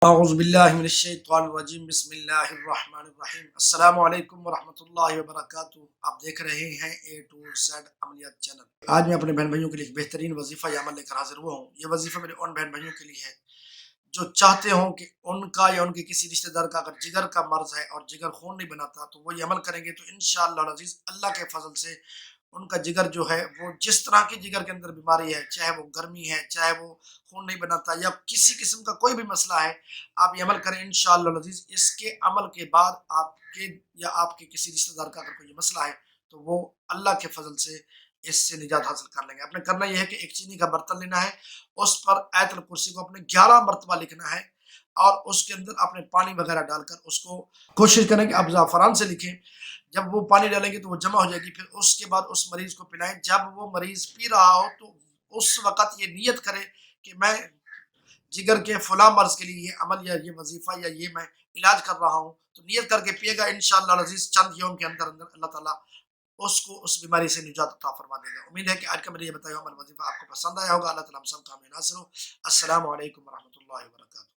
اعوذ باللہ من الشیطان الرجیم، بسم اللہ الرحمن الرحیم۔ السلام علیکم ورحمۃ اللہ وبرکاتہ۔ آپ دیکھ رہے ہیں اے ٹو زیڈ عملیات چینل۔ آج میں اپنے بہن بھائیوں کے لیے ایک بہترین وظیفہ یا عمل لے کر حاضر ہوا ہوں۔ یہ وظیفہ میرے ان بہن بھائیوں کے لیے ہے جو چاہتے ہوں کہ ان کا یا ان کے کسی رشتہ دار کا اگر جگر کا مرض ہے اور جگر خون نہیں بناتا تو وہ یہ عمل کریں گے تو انشاءاللہ العزیز اللہ کے فضل سے ان کا جگر جو ہے وہ جس طرح کی جگر کے اندر بیماری ہے، چاہے وہ گرمی ہے، چاہے وہ خون نہیں بناتا یا کسی قسم کا کوئی بھی مسئلہ ہے، آپ یہ عمل کریں انشاءاللہ العزیز۔ اس کے عمل کے بعد آپ کے یا آپ کے کسی رشتہ دار کا اگر کوئی مسئلہ ہے تو وہ اللہ کے فضل سے اس سے نجات حاصل کر لیں گے۔ آپ نے کرنا یہ ہے کہ ایک چینی کا برتن لینا ہے، اس پر آیت الکرسی کو اپنے 11 مرتبہ لکھنا ہے اور اس کے اندر اپنے پانی وغیرہ ڈال کر اس کو کوشش کریں کہ آپ زعفران سے لکھیں۔ جب وہ پانی ڈالیں گے تو وہ جمع ہو جائے گی، پھر اس کے بعد اس مریض کو پلائیں۔ جب وہ مریض پی رہا ہو تو اس وقت یہ نیت کرے کہ میں جگر کے فلاں مرض کے لیے یہ عمل یا یہ وظیفہ یا یہ میں علاج کر رہا ہوں، تو نیت کر کے پیے گا انشاءاللہ العزیز۔ چند یوم کے اندر اللہ تعالیٰ اس کو اس بیماری سے نجات عطا فرما دے گا۔ امید ہے کہ آج کا میرا یہ بتایا ہوا عمل وظیفہ آپ کو پسند آیا ہوگا۔ اللہ تعالیٰ ہم سب کا حامی ناصر ہو۔ السلام علیکم ورحمۃ اللہ وبرکاتہ۔